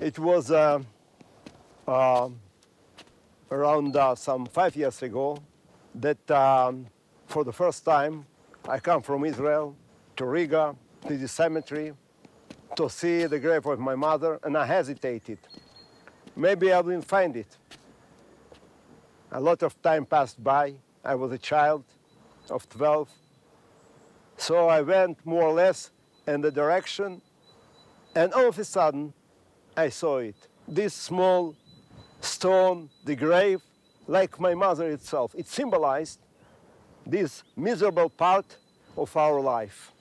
It was around some 5 years ago that for the first time I come from Israel to Riga, to the cemetery, to see the grave of my mother, and I hesitated. Maybe I wouldn't find it. A lot of time passed by. I was a child of 12. So I went more or less in the direction, and all of a sudden I saw it. This small stone, the grave, like my mother itself, it symbolized this miserable part of our life.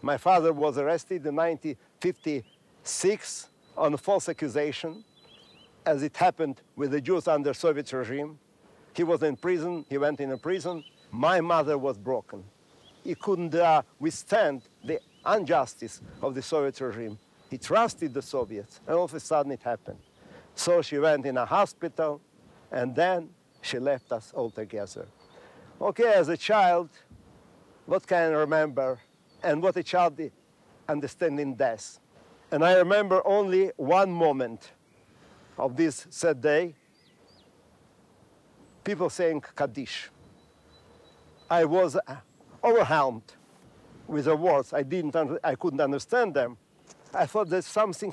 My father was arrested in 1956 on a false accusation, as it happened with the Jews under Soviet regime. He was in prison, he went in a prison. My mother was broken. He couldn't withstand the injustice of the Soviet regime. He trusted the Soviets, and all of a sudden it happened. So she went in a hospital, and then she left us all together. Okay, as a child, what can I remember, and what a child understands in death? And I remember only one moment of this sad day, people saying Kaddish. I was overwhelmed with the words. I couldn't understand them. I thought there's something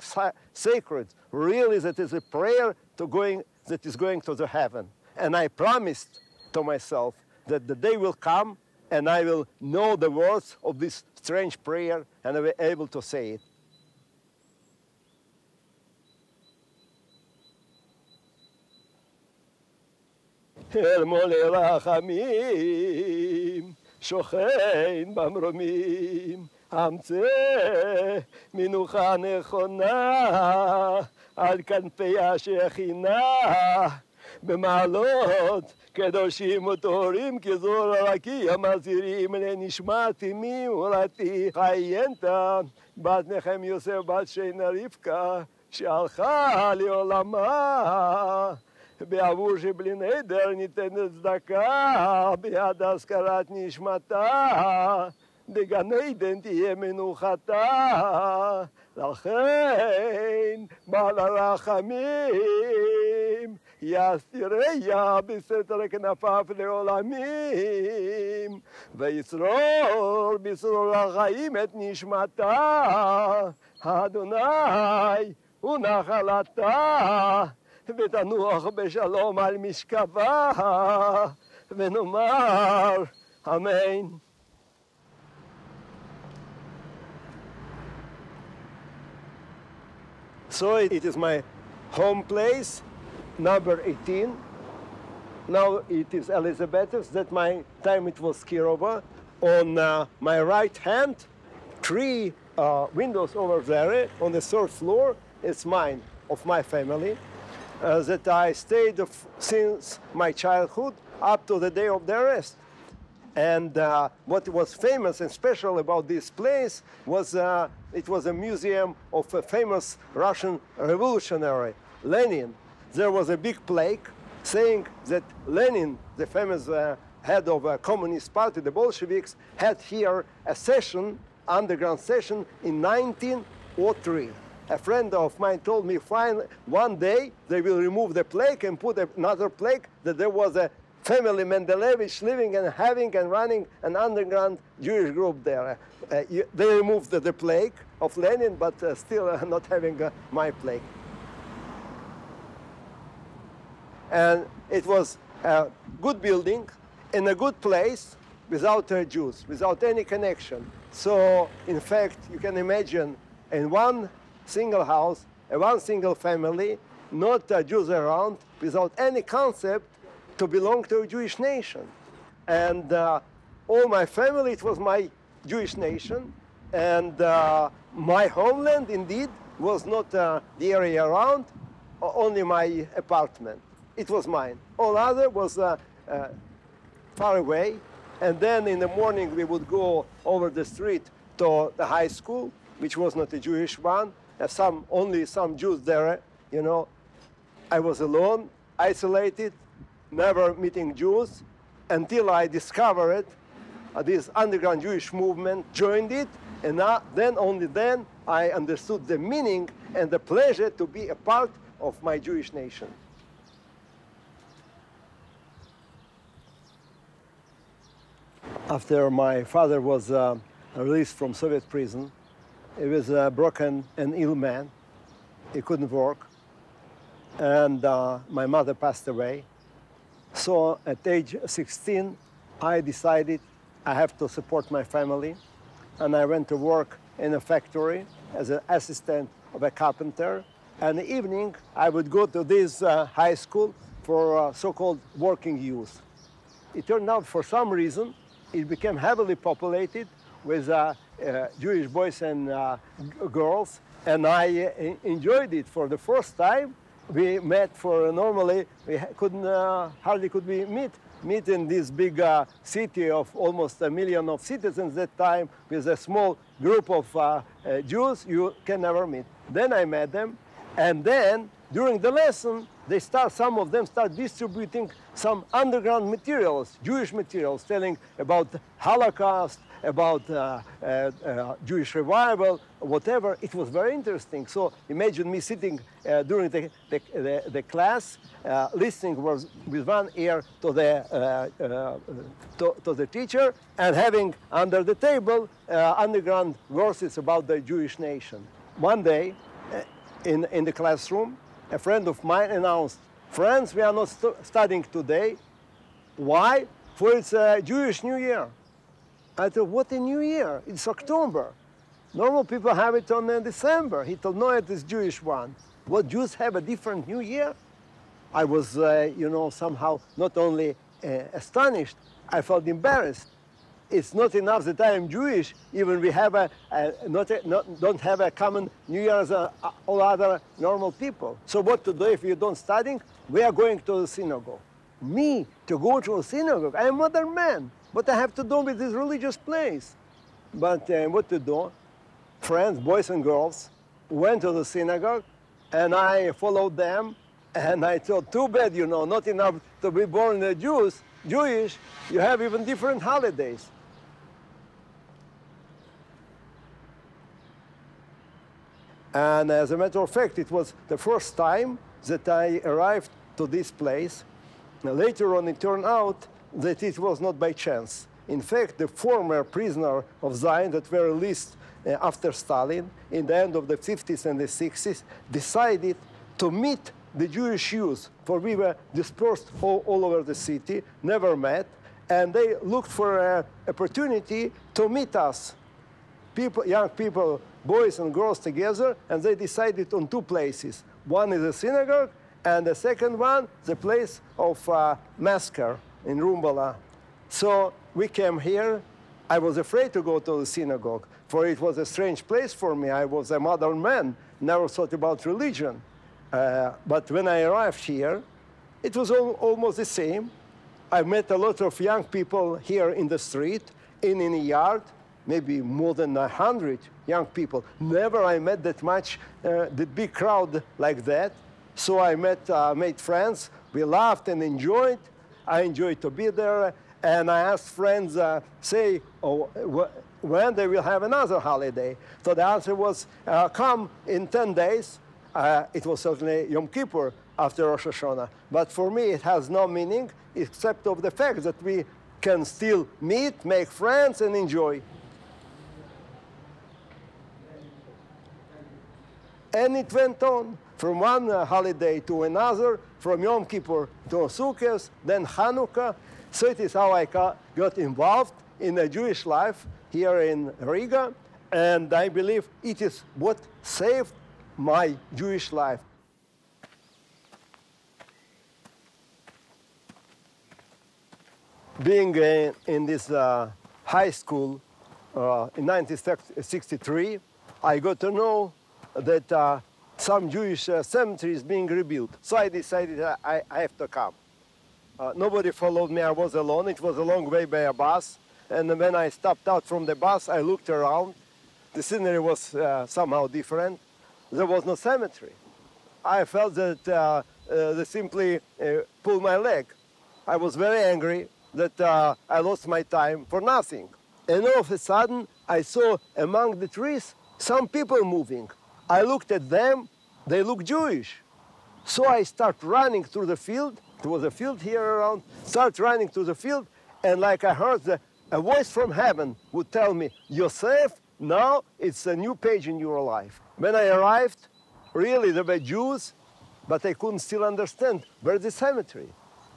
sacred, really, that is a prayer that is going to the heaven. And I promised to myself that the day will come and I will know the words of this strange prayer and I will be able to say it. שוכן במרומים, אמצא מנוחה נכונה על כנפי השכינה, במעלות קדושים וטהורים כזור הרקיע מזהירים לנשמת אמי ולתי חיינתה, בת נחם יוסף בת שינה רבקה, שהלכה לעולמה. בעבור שבלי נדר ניתנת צדקה, ביד הזכרת נשמתה, בגן עדן תהיה מנוחתה, לכן בעל הרחמים, יסתיריה בסתר כנפיו לעולמים, ויצרור בצרור החיים את נשמתה, אדוני הוא נחלתה. ותנוח בשלום על משכבה, ונאמר אמן. So it is my home place, number 18. Now it is Elizabeth's. That my time it was Kirova. On my right hand, 3 windows over there on the 3rd floor. It's mine, of my family. That I stayed since my childhood up to the day of the arrest. And what was famous and special about this place was it was a museum of a famous Russian revolutionary, Lenin. There was a big plaque saying that Lenin, the famous head of a Communist Party, the Bolsheviks, had here a session, underground session, in 1903. A friend of mine told me, fine, one day they will remove the plaque and put another plaque that there was a family Mendelevich living and having and running an underground Jewish group there. They removed the plaque of Lenin, but still not having my plaque. And it was a good building in a good place without Jews, without any connection. So, in fact, you can imagine in one single house, one single family, not Jews around, without any concept to belong to a Jewish nation. And all my family, it was my Jewish nation. And my homeland, indeed, was not the area around, only my apartment. It was mine. All other was far away. And then in the morning, we would go over the street to the high school, which was not a Jewish one. Only some Jews there, you know. I was alone, isolated, never meeting Jews, until I discovered this underground Jewish movement, joined it, and then, only then, I understood the meaning and the pleasure to be a part of my Jewish nation. After my father was released from Soviet prison, he was a broken and ill man. He couldn't work. And my mother passed away. So at age 16, I decided I have to support my family. And I went to work in a factory as an assistant of a carpenter. And in the evening, I would go to this high school for so-called working youth. It turned out, for some reason, it became heavily populated with Jewish boys and girls. And I enjoyed it. For the first time, we met for normally, we couldn't, hardly could we meet in this big city of almost 1 million of citizens that time with a small group of Jews you can never meet. Then I met them, and then during the lesson, some of them start distributing some underground materials, Jewish materials, telling about Holocaust, about Jewish revival, whatever. It was very interesting. So imagine me sitting during the class, listening with one ear to the teacher, and having under the table underground verses about the Jewish nation. One day, in the classroom, a friend of mine announced, "Friends, we are not studying today." Why? For it's a Jewish New Year. I thought, what a New Year? It's October. Normal people have it on December. He told, no, it is Jewish one. What, Jews have a different New Year? I was, somehow not only astonished, I felt embarrassed. It's not enough that I am Jewish, even we have don't have a common New Year as all other normal people. So what to do if you don't studying? We are going to the synagogue. Me, to go to a synagogue? I am a modern man. What I have to do with this religious place? But what to do? Friends, boys and girls, went to the synagogue, and I followed them, and I thought, too bad, not enough to be born Jewish, you have even different holidays. And as a matter of fact, it was the first time that I arrived to this place. Now, later on, it turned out that it was not by chance. In fact, the former prisoner of Zion that were released after Stalin in the end of the 50s and the 60s decided to meet the Jewish youth, for we were dispersed all over the city, never met, and they looked for an opportunity to meet us. Young people, boys and girls together, and they decided on two places. One is a synagogue, and the second one, the place of massacre in Rumbala. So we came here. I was afraid to go to the synagogue, for it was a strange place for me. I was a modern man, never thought about religion. But when I arrived here, it was almost the same. I met a lot of young people here in the street, in a yard, maybe more than 100 young people. Never I met that much, the big crowd like that. So I made friends. We laughed and enjoyed. I enjoyed to be there. And I asked friends, when they will have another holiday. So the answer was, come in 10 days. It was certainly Yom Kippur after Rosh Hashanah. But for me, it has no meaning except of the fact that we can still meet, make friends, and enjoy. And it went on from one holiday to another, from Yom Kippur to Sukkot, then Hanukkah. So it is how I got involved in the Jewish life here in Riga. And I believe it is what saved my Jewish life. Being in this high school in 1963, I got to know that some Jewish cemetery is being rebuilt. So I decided I have to come. Nobody followed me. I was alone. It was a long way by a bus. And when I stepped out from the bus, I looked around. The scenery was somehow different. There was no cemetery. I felt that they simply pulled my leg. I was very angry that I lost my time for nothing. And all of a sudden, I saw among the trees some people moving. I looked at them, they look Jewish. So I start running through the field. There was a field here around. Start running through the field, and like I heard a voice from heaven would tell me, Yosef, now it's a new page in your life. When I arrived, really there were Jews, but I couldn't still understand where's the cemetery.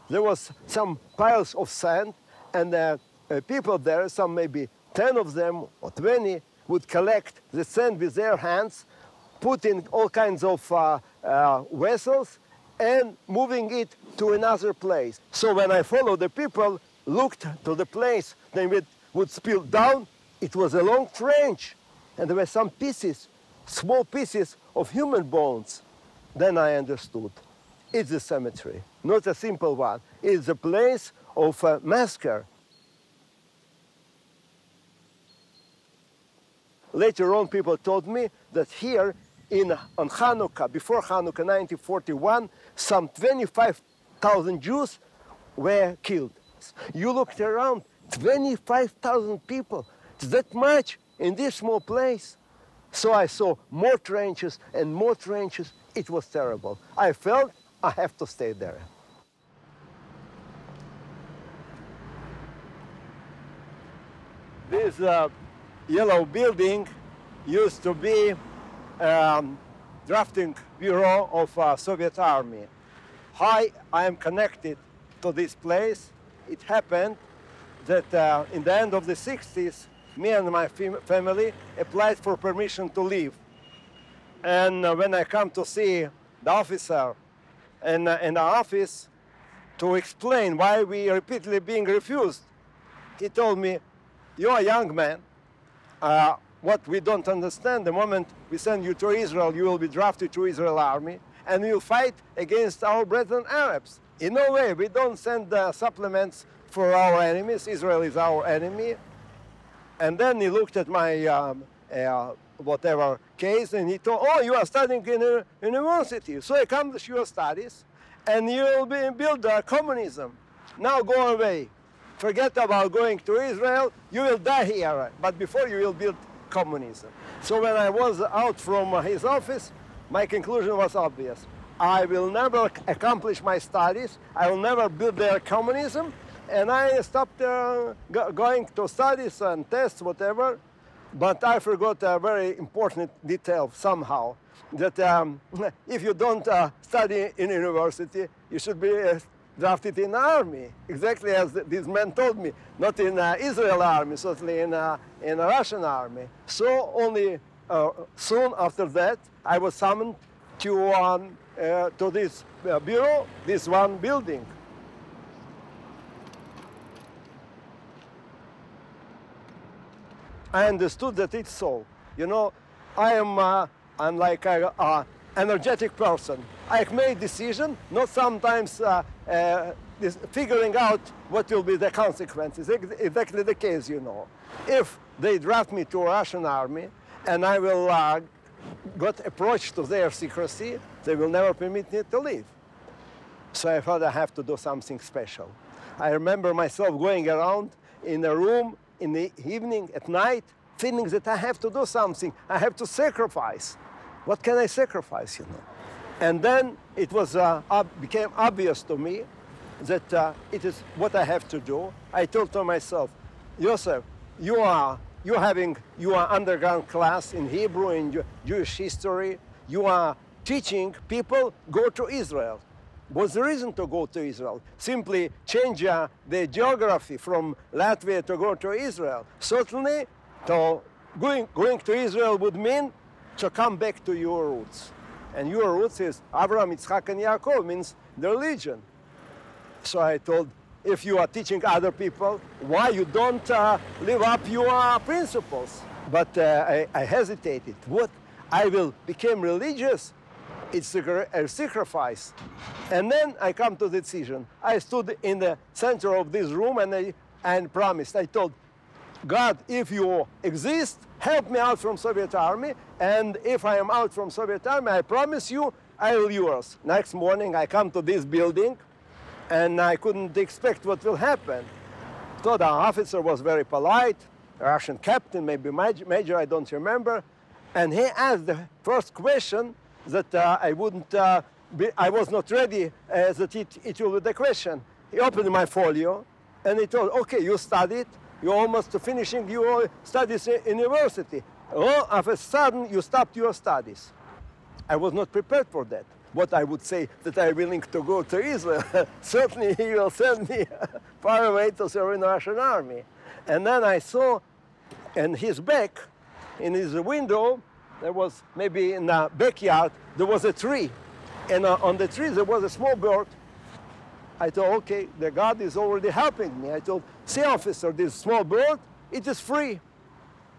There was some piles of sand, and people there, some maybe 10 of them or 20, would collect the sand with their hands, put in all kinds of vessels, and moving it to another place. So when I followed the people, looked to the place, then it would spill down, it was a long trench, and there were some pieces, small pieces of human bones. Then I understood. It's a cemetery, not a simple one. It's a place of massacre. Later on, people told me that here on Hanukkah, before Hanukkah 1941, some 25,000 Jews were killed. You looked around, 25,000 people. It's that much in this small place. So I saw more trenches and more trenches. It was terrible. I felt I have to stay there. This yellow building used to be drafting bureau of Soviet Army. How I am connected to this place? It happened that in the end of the 60s, me and my family applied for permission to leave. And when I come to see the officer in the office to explain why we are repeatedly being refused, he told me, "You're a young man. What we don't understand, the moment we send you to Israel, you will be drafted to Israel army, and you'll fight against our brethren Arabs. In no way, we don't send supplements for our enemies. Israel is our enemy." And then he looked at my whatever case, and he told, "Oh, you are studying in a university, so you come to your studies, and you will build communism. Now go away. Forget about going to Israel. You will die here, but before you will build communism." So when I was out from his office, my conclusion was obvious. I will never accomplish my studies. I will never build their communism. And I stopped going to studies and tests, whatever. But I forgot a very important detail somehow, that if you don't study in university, you should be drafted in the army, exactly as this man told me, not in Israel army, certainly in a Russian army. So only soon after that, I was summoned to this bureau, this one building. I understood that it's so. You know, I'm like an energetic person. I made decision, not sometimes figuring out what will be the consequences. Exactly the case, you know. If they draft me to a Russian army and I will got approached to their secrecy, they will never permit me to leave. So I thought I have to do something special. I remember myself going around in a room in the evening, at night, feeling that I have to do something. I have to sacrifice. What can I sacrifice, you know? And then it was became obvious to me that it is what I have to do. I told to myself, Yosef, you are underground class in Hebrew, in Jewish history. You are teaching people go to Israel. What's the reason to go to Israel? Simply change the geography from Latvia to go to Israel. Certainly, going to Israel would mean to come back to your roots. And your roots is Abraham, Yitzchak, and Yaakov, means the religion. So I told, if you are teaching other people, why you don't live up your principles? But I hesitated. What? I will become religious? It's a sacrifice. And then I come to the decision. I stood in the center of this room and promised. I told, God, if you exist, help me out from Soviet army. And if I am out from Soviet army, I promise you, I will yours. Next morning, I come to this building, and I couldn't expect what will happen. The officer was very polite, a Russian captain, maybe major, I don't remember. And he asked the first question that I was not ready that it will be the question. He opened my folio and he told, okay, you studied, you're almost finishing your studies in university. All of a sudden, you stopped your studies. I was not prepared for that. What I would say that I'm willing to go to Israel, certainly he will send me far away to serve in the Russian army. And then I saw in his back, in his window, there was maybe in the backyard, there was a tree. And on the tree there was a small bird. I thought, okay, the God is already helping me. I told, see officer, this small bird, it is free.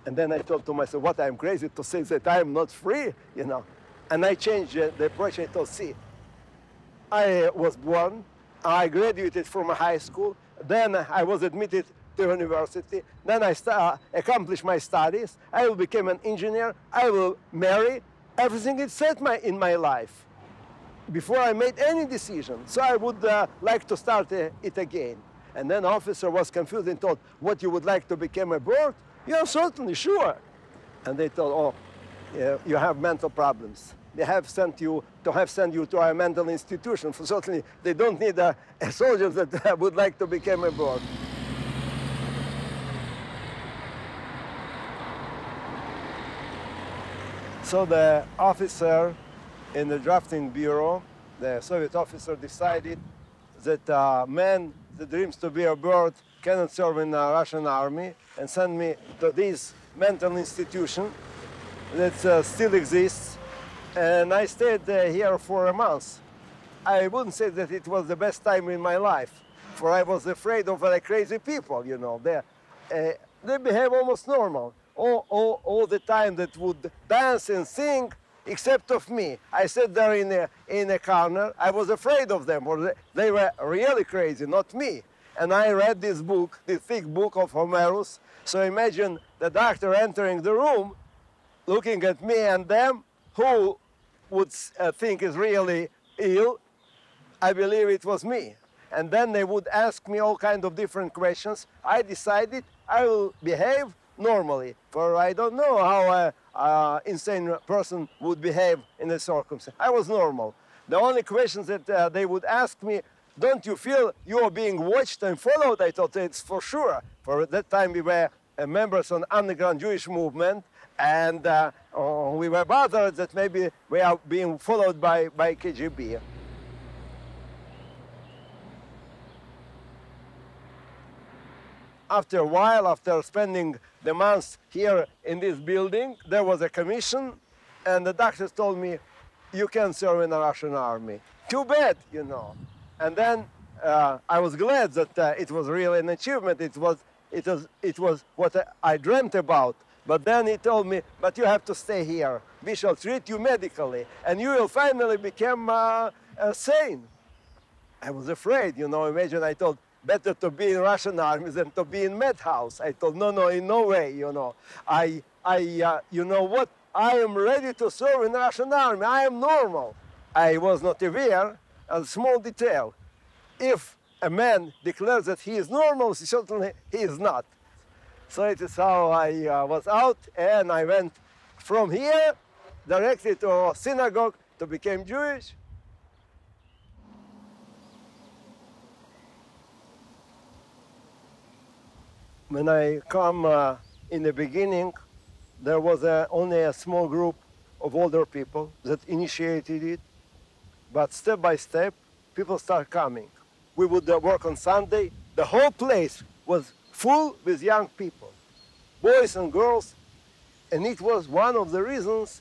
And then I thought to myself, what, I'm crazy to say that I am not free, you know. And I changed the approach. I thought, see, I was born, I graduated from a high school, then I was admitted to university, then I accomplished my studies, I will become an engineer, I will marry, everything is set in my life before I made any decision. So I would like to start it again. And then the officer was confused and told, what, you would like to become a bird? Yeah, certainly, sure. And they told, oh, yeah, you have mental problems. They have sent you to a mental institution. For certainly, they don't need a soldier that would like to become a bird. So the officer in the drafting bureau, the Soviet officer, decided that a man that dreams to be a bird cannot serve in the Russian army, and sent me to this mental institution that still exists. And I stayed here for a month. I wouldn't say that it was the best time in my life, for I was afraid of crazy people, you know. They behave almost normal. All the time that would dance and sing, except of me. I sat there in a corner. I was afraid of them, or they were really crazy, not me. And I read this book, this thick book of Homerus. So imagine the doctor entering the room, looking at me and them, who would think is really ill. I believe it was me. And then they would ask me all kinds of different questions. I decided I will behave normally, for I don't know how an insane person would behave in the circumstance. I was normal. The only questions that they would ask me, don't you feel you are being watched and followed? I thought it's for sure. For at that time we were members of the underground Jewish movement, and we were bothered that maybe we are being followed by KGB. After a while, after spending the months here in this building, there was a commission, and the doctors told me, you can serve in the Russian army. Too bad, you know. And then I was glad that it was really an achievement. It was what I dreamt about. But then he told me, but you have to stay here. We shall treat you medically, and you will finally become sane. I was afraid, you know. Imagine, I thought, better to be in Russian army than to be in madhouse. I thought, no, in no way, you know. You know what? I am ready to serve in the Russian army. I am normal. I was not aware of a small detail. If a man declares that he is normal, certainly he is not. So it is how I was out, and I went from here directly to a synagogue to become Jewish. When I come in the beginning, there was only a small group of older people that initiated it. But step by step, people start coming. We would work on Sunday. The whole place was full with young people, boys and girls. And it was one of the reasons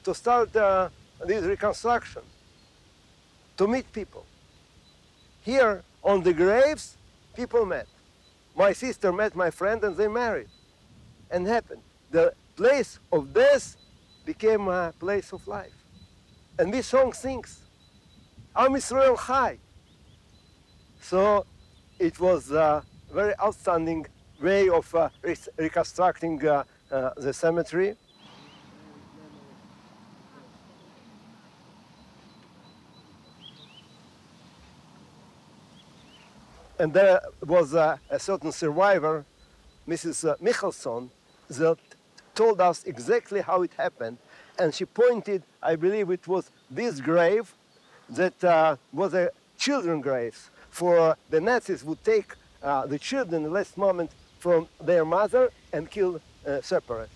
to start this reconstruction, to meet people. Here on the graves, people met. My sister met my friend and they married. And happened. The place of death became a place of life. And this song sings, Am Yisrael Chai. So it was a very outstanding way of reconstructing the cemetery. And there was a certain survivor, Mrs. Michelson, that told us exactly how it happened. And she pointed, I believe it was this grave that was a children's grave. For the Nazis would take the children in the last moment from their mother and kill separately.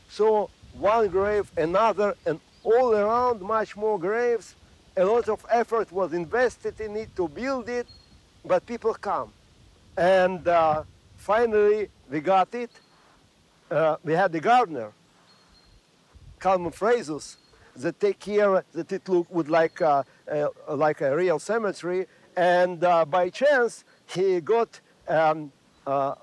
So one grave, another, and all around much more graves. A lot of effort was invested in it to build it, but people come. And finally, we got it. We had the gardener, Kalman Phrasus, that take care that it would like a real cemetery. And by chance, he got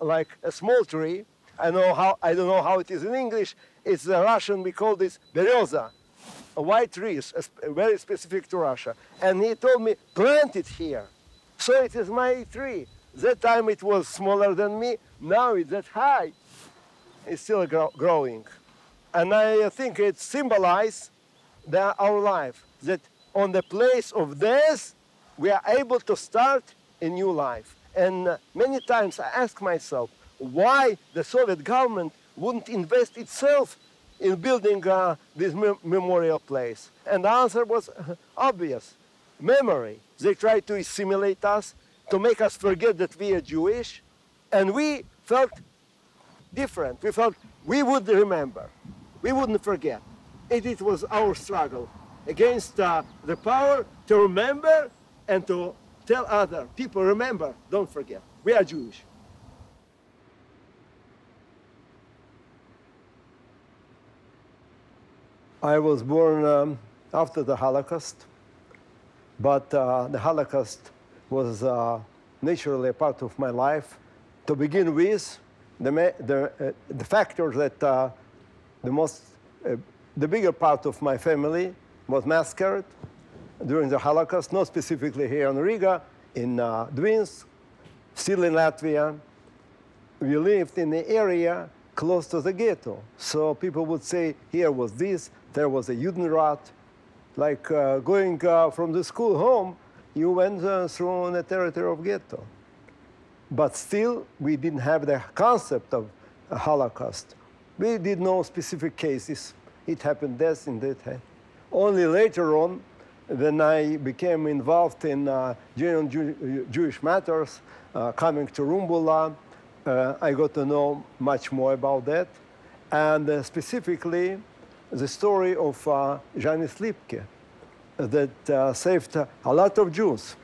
like a small tree. I don't know how it is in English. It's Russian. We call this bereza, a white tree, very specific to Russia. And he told me, plant it here. So it is my tree. That time it was smaller than me. Now it's that high. It's still growing. And I think it symbolizes our life, that on the place of death, we are able to start a new life. And many times I ask myself, why the Soviet government wouldn't invest itself in building this memorial place? And the answer was obvious. Memory. They tried to assimilate us, to make us forget that we are Jewish, and we felt different. We felt we would remember. We wouldn't forget. It was our struggle against the power to remember and to tell other people, remember, don't forget, we are Jewish. I was born after the Holocaust, but the Holocaust was naturally a part of my life. To begin with, the factor that the bigger part of my family was massacred during the Holocaust, not specifically here in Riga, in Dvinsk, still in Latvia. We lived in the area close to the ghetto. So people would say, here was this, there was a Judenrat. Like going from the school home, you went through the territory of ghetto. But still, we didn't have the concept of a Holocaust. We did know specific cases. It happened this and that. Only later on, when I became involved in genuine Jewish matters, coming to Rumbula, I got to know much more about that. And specifically, the story of Janis Lipke that saved a lot of Jews.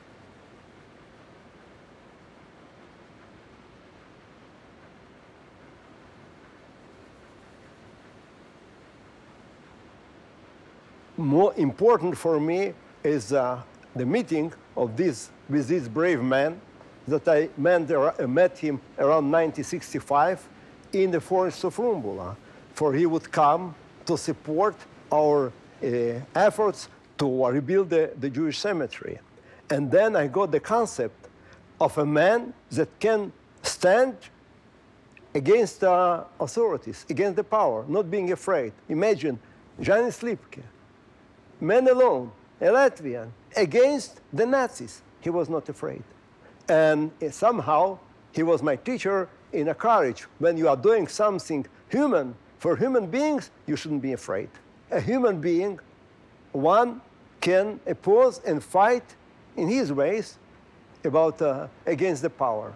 More important for me is the meeting of with this brave man that I met him around 1965 in the forest of Rumbula, for he would come to support our efforts to rebuild the Jewish cemetery. And then I got the concept of a man that can stand against authorities, against the power, not being afraid. Imagine Janis Lipke, man alone, a Latvian, against the Nazis. He was not afraid. And somehow, he was my teacher in a courage. When you are doing something human, for human beings, you shouldn't be afraid. A human being, one can oppose and fight in his ways against the power.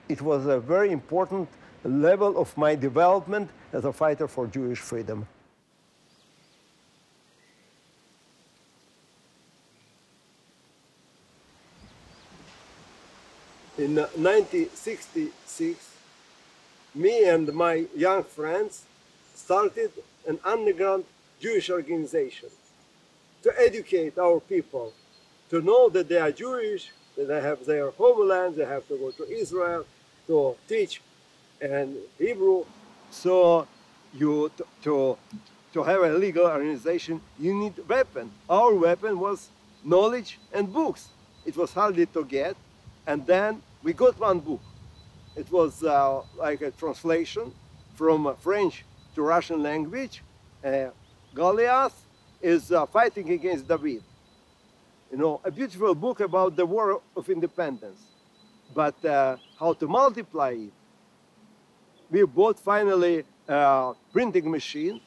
It was a very important level of my development as a fighter for Jewish freedom. In 1966, me and my young friends started an underground Jewish organization to educate our people, to know that they are Jewish, that they have their homeland, they have to go to Israel, to teach and Hebrew. So to have a legal organization, you need a weapon. Our weapon was knowledge and books. It was hardly to get. And then we got one book. It was like a translation from French to Russian language. Goliath is fighting against David. You know, a beautiful book about the war of independence. But how to multiply it? We bought finally printing machine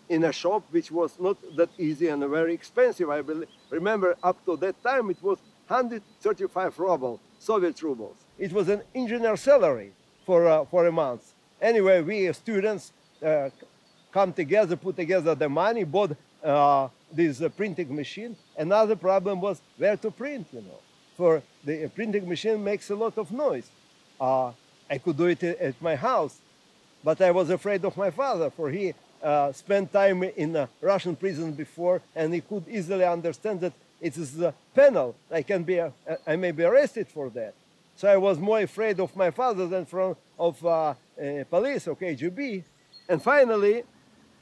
in a shop which was not that easy and very expensive. I remember up to that time it was 135 rubles, Soviet rubles. It was an engineer salary for a month. Anyway, we students come together, put together the money, bought this printing machine. Another problem was where to print, you know. For the printing machine makes a lot of noise. I could do it at my house, but I was afraid of my father, for he spent time in a Russian prison before, and he could easily understand that it is penal. I may be arrested for that. So I was more afraid of my father than of police or KGB. And finally,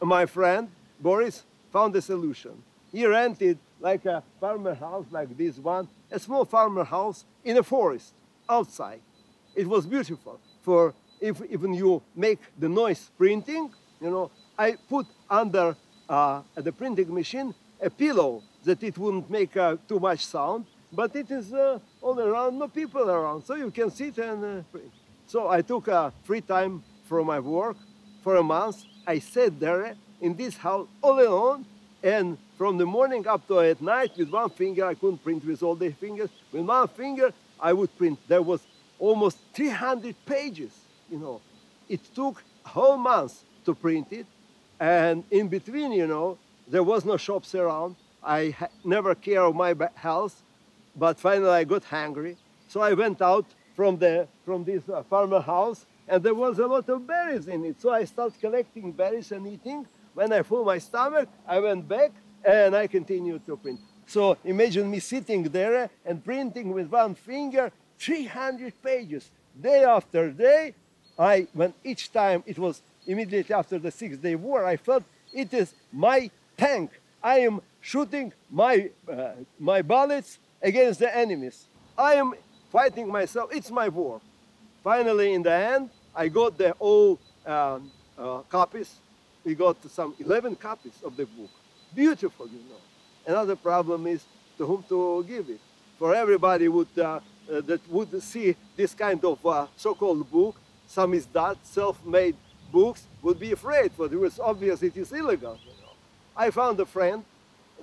my friend Boris found a solution. He rented like a farmer house like this one, a small farmer house in a forest outside. It was beautiful. For if even you make the noise printing, you know, I put under the printing machine a pillow that it wouldn't make too much sound, but it is all around, no people around, so you can sit and print. So I took free time from my work for a month. I sat there in this house all alone, and from the morning up to at night with one finger, I couldn't print with all the fingers. With one finger, I would print. There was almost 300 pages, you know. It took a whole month to print it, and in between, you know, there was no shops around. I never cared of my health, but finally I got hungry. So I went out from this farmer house, and there was a lot of berries in it. So I started collecting berries and eating. When I filled my stomach, I went back and I continued to print. So imagine me sitting there and printing with one finger 300 pages, day after day. When each time it was immediately after the 6-day war, I felt it is my tank. I am shooting my bullets against the enemies. I am fighting myself. It's my war. Finally, in the end, I got the all copies. We got some 11 copies of the book. Beautiful, you know. Another problem is to whom to give it. For everybody that would see this kind of so-called book, some is that, self-made books, would be afraid, for it was obvious it is illegal. You know. I found a friend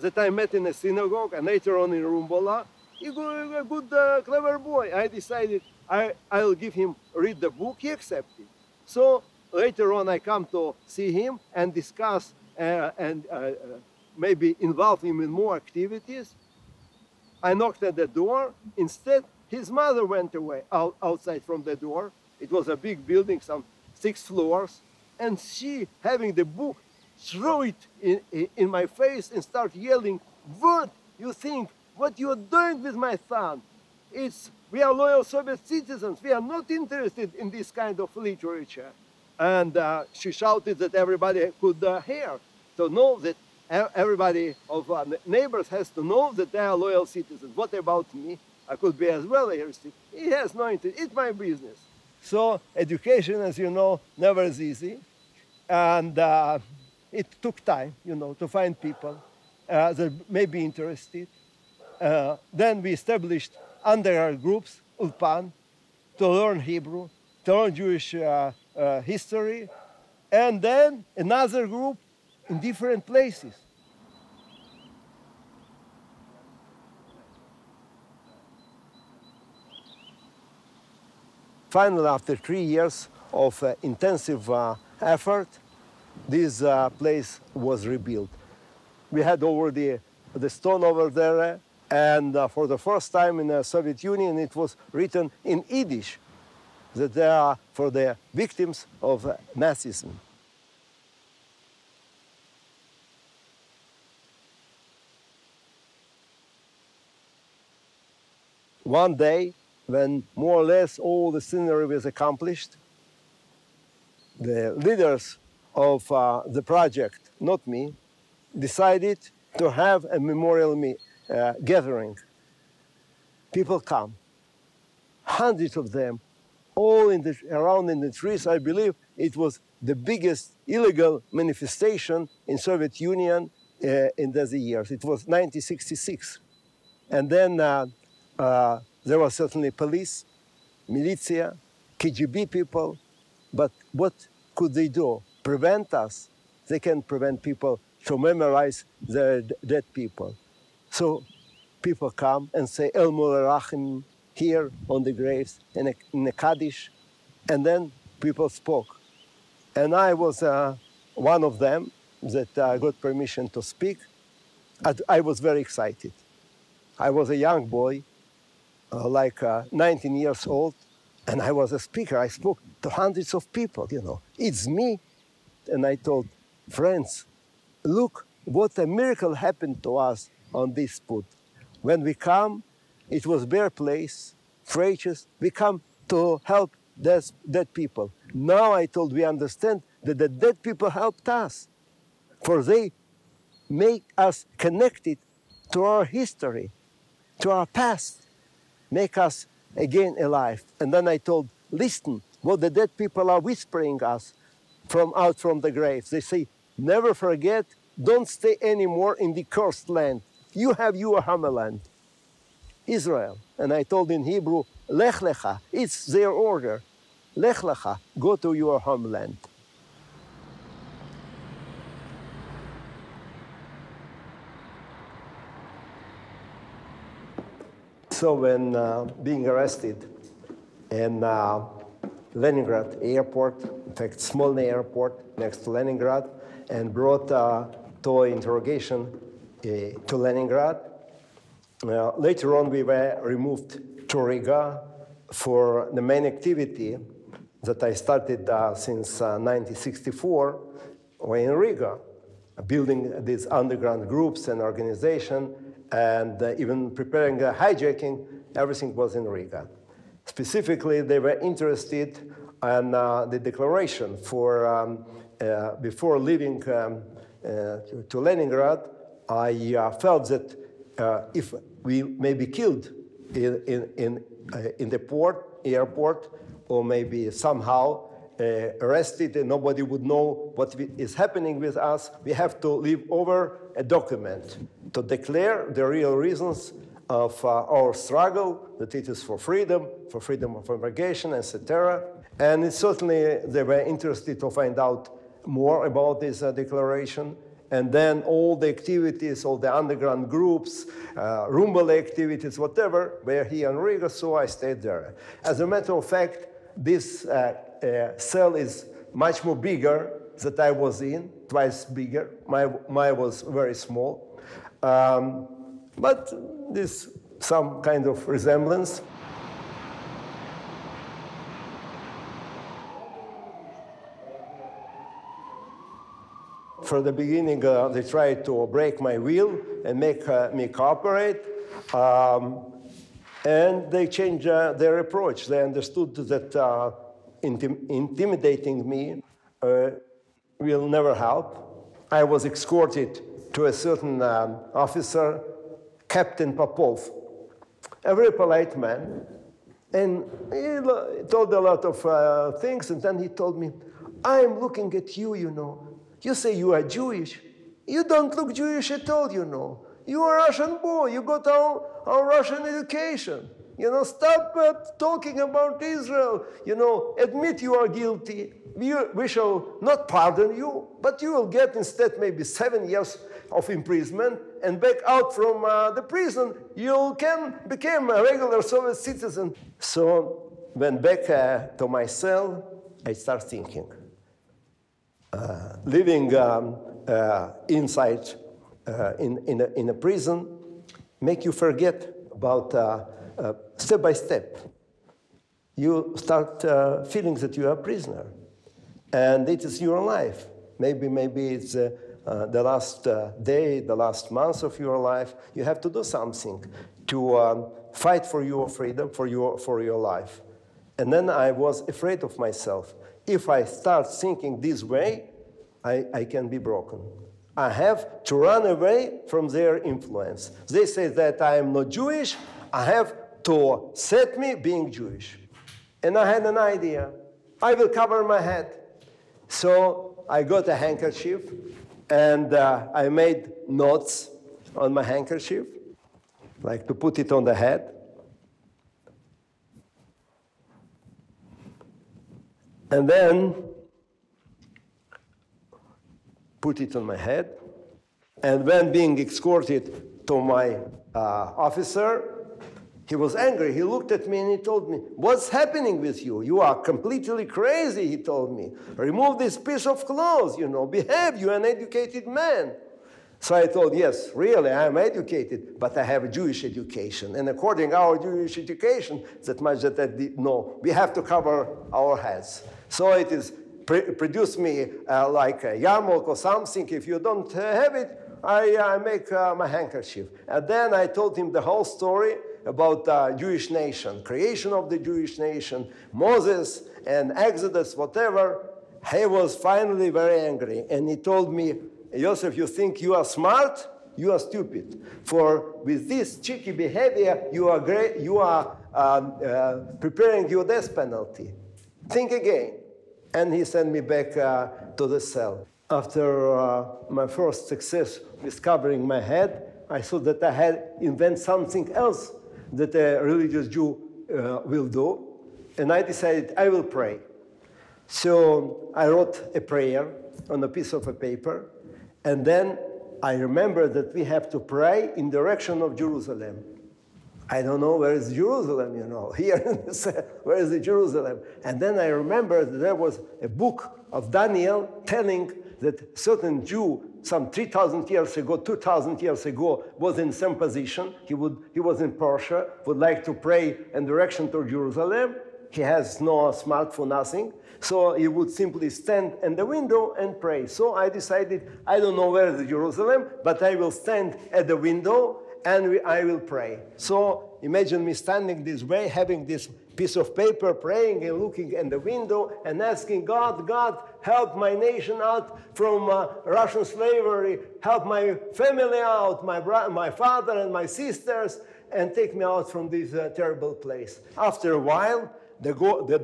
that I met in a synagogue and later on in Rumbola. He's a good, clever boy. I decided I'll give him read the book. He accepted. So later on I come to see him and discuss and maybe involve him in more activities. I knocked at the door. Instead, his mother went away outside from the door. It was a big building, some 6 floors. And she, having the book, threw it in my face and start yelling, "What you think? What you are doing with my son? We are loyal Soviet citizens. We are not interested in this kind of literature." And she shouted that everybody could hear, to know that everybody of neighbors has to know that they are loyal citizens. What about me? I could be as well interested. He has no interest. It's my business. So education, as you know, never is easy. And it took time, you know, to find people that may be interested. Then we established underground groups, Ulpan, to learn Hebrew, to learn Jewish history, and then another group in different places. Finally, after 3 years of intensive effort, this place was rebuilt. We had already the stone over there, and for the first time in the Soviet Union, it was written in Yiddish that they are for the victims of Nazism. One day, when more or less all the scenery was accomplished, the leaders of the project, not me, decided to have a memorial gathering. People come, hundreds of them, all around in the trees. I believe it was the biggest illegal manifestation in Soviet Union in those years. It was 1966. And then there was certainly police, militia, KGB people, but what could they do? prevent us. They can prevent people to memorize their dead people. So people come and say El Mularachim here on the graves in a Kaddish, and then people spoke. And I was one of them that got permission to speak. I was very excited. I was a young boy, like 19 years old, and I was a speaker. I spoke to hundreds of people, you know. It's me. And I told friends, look what a miracle happened to us on this spot. When we come, it was bare place, fractures. We come to help dead people. Now I told we understand that the dead people helped us, for they make us connected to our history, to our past, make us again alive. And then I told, listen, what the dead people are whispering us out from the graves. They say, never forget, don't stay anymore in the cursed land. You have your homeland, Israel. And I told in Hebrew, Lech Lecha, it's their order. Lech Lecha, go to your homeland. So when being arrested in Leningrad airport, in fact, Smolny airport next to Leningrad, and brought to interrogation to Leningrad. Later on, we were removed to Riga for the main activity that I started since 1964, were in Riga, building these underground groups and organization, and even preparing a hijacking. Everything was in Riga. Specifically, they were interested in the declaration for, before leaving to Leningrad, I felt that if we may be killed in the airport, or maybe somehow arrested and nobody would know what is happening with us, we have to leave over a document to declare the real reasons of our struggle, that it is for freedom of congregation, etc. And certainly they were interested to find out more about this declaration. And then all the activities, all the underground groups, Rumbele activities, whatever, were here in Riga, so I stayed there. As a matter of fact, this cell is much more bigger than I was in, twice bigger. Mine was very small. But there's some kind of resemblance. From the beginning, they tried to break my will and make me cooperate. And they changed their approach. They understood that intimidating me will never help. I was escorted to a certain officer, Captain Popov, a very polite man. And he told a lot of things, and then he told me, I'm looking at you, you know. You say you are Jewish. You don't look Jewish at all, you know. You are a Russian boy. You got our Russian education. You know, stop talking about Israel. You know, admit you are guilty. We shall not pardon you, but you will get instead maybe 7 years of imprisonment, and back out from the prison, you can become a regular Soviet citizen. So when back to my cell, I start thinking. Living inside in a prison make you forget about step by step. You start feeling that you are a prisoner, and it is your life. Maybe it's the last day, the last month of your life. You have to do something to fight for your freedom, for your life. And then I was afraid of myself. If I start thinking this way, I can be broken. I have to run away from their influence. They say that I am not Jewish. I have to set me being Jewish. And I had an idea. I will cover my head. So I got a handkerchief, and I made knots on my handkerchief, like to put it on the head. And then put it on my head. And when being escorted to my officer, he was angry. He looked at me and he told me, "What's happening with you? You are completely crazy," he told me. "Remove this piece of clothes, behave, you're an educated man." So I told, yes, really, I'm educated, but I have a Jewish education. And according to our Jewish education, that much that I did know, we have to cover our heads. So it is, produce me like a yarmulke or something. If you don't have it, I make my handkerchief. And then I told him the whole story about Jewish nation, creation of the Jewish nation, Moses and Exodus, whatever. He was finally very angry. And he told me, "Yosef, you think you are smart? You are stupid. For with this cheeky behavior, you are preparing your death penalty. Think again." And he sent me back to the cell. After my first success with covering my head, I saw that I had invent something else that a religious Jew will do. And I decided I will pray. So I wrote a prayer on a piece of paper. And then I remember that we have to pray in direction of Jerusalem. I don't know where is Jerusalem, here in the cell, where is the Jerusalem? And then I remember that there was a book of Daniel telling that certain Jew, some 3,000 years ago, 2,000 years ago, was in some position. He was in Persia, would like to pray in direction to Jerusalem. He has no smartphone, nothing. So he would simply stand in the window and pray. So I decided, I don't know where is Jerusalem, but I will stand at the window and I will pray. So imagine me standing this way, having this piece of paper, praying and looking in the window and asking God, "God, help my nation out from Russian slavery, help my family out, my father and my sisters, and take me out from this terrible place." After a while, the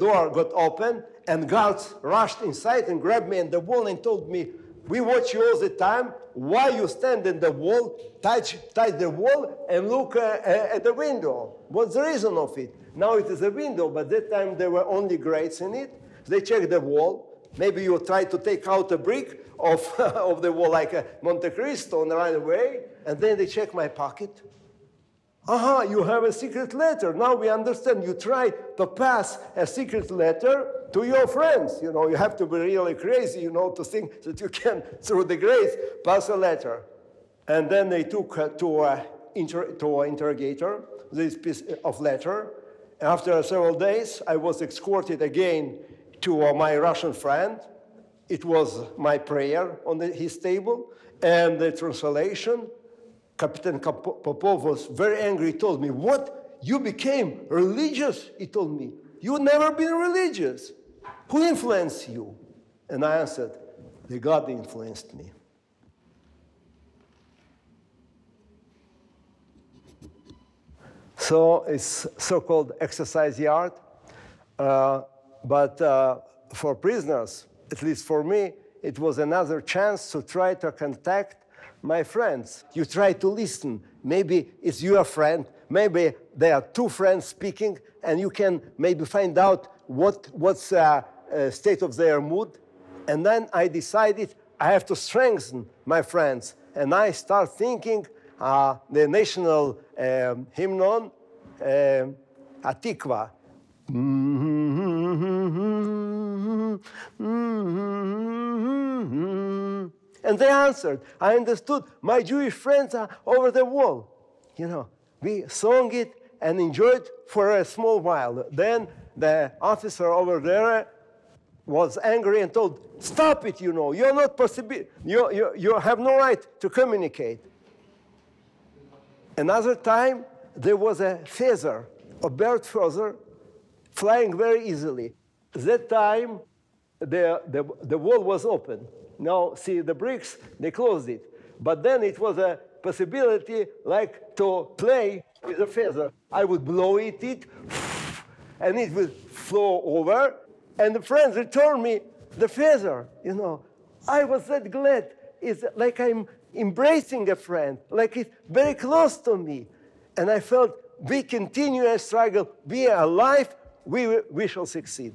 door got open, and guards rushed inside and grabbed me in the wall and told me, "We watch you all the time. Why you stand in the wall, touch the wall, and look at the window? What's the reason of it?" Now it is a window, but that time there were only grates in it. They checked the wall. Maybe you try to take out a brick of the wall like a Monte Cristo and right away. And then they check my pocket. "Aha, you have a secret letter. Now we understand. You try to pass a secret letter to your friends. You have to be really crazy, to think that you can, through the grace, pass a letter." And then they took to an interrogator this piece of letter. After several days, I was escorted again to my Russian friend. It was my prayer on his table, and the translation. Captain Popov was very angry. He told me, "What? You became religious?" He told me. "You've never been religious. Who influenced you?" And I answered, "The God influenced me." So it's so-called exercise yard. But for prisoners, at least for me, it was another chance to try to contact my friends. You try to listen. Maybe it's your friend. Maybe there are two friends speaking, and you can maybe find out what's the state of their mood. And then I decided I have to strengthen my friends. And I start thinking the national hymn, Atikva. And they answered. I understood. My Jewish friends are over the wall. We sang it and enjoyed for a small while. Then the officer over there was angry and told, "Stop it, you're not possible. You have no right to communicate." Another time, there was a feather, a bird feather, flying very easily. That time, the wall was open. Now, see the bricks, they closed it. But then it was a possibility like to play with a feather. I would blow it, and it would flow over, and the friends returned me the feather, I was that glad. It's like I'm embracing a friend, like it's very close to me. And I felt we continue a struggle, we are alive, we shall succeed.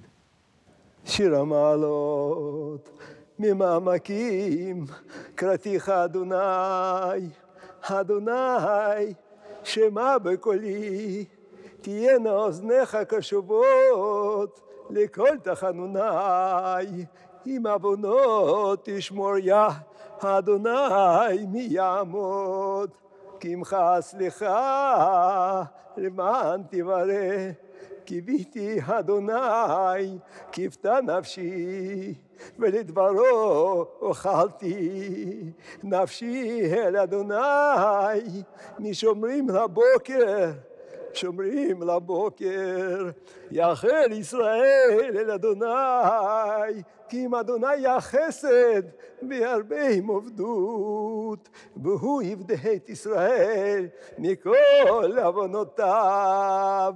Shir Hamalot, ממעמקים קראתיך אדוני. אדוני שמע בקולי, תהיינה אוזניך קשובות לכל תחנוני. אם עוונות תשמור יה אדוני מי יעמוד. כי עמך סליחה למען תברא, קיוויתי אדוני קיוותה נפשי, ולדברו אוכלתי. נפשי אל אדוני משומרים לבוקר, שומרים לבוקר. יחל ישראל אל אדוני, כי אם אדוני יחסד בהרבה עבדות, והוא יפדה את ישראל מכל עוונותיו.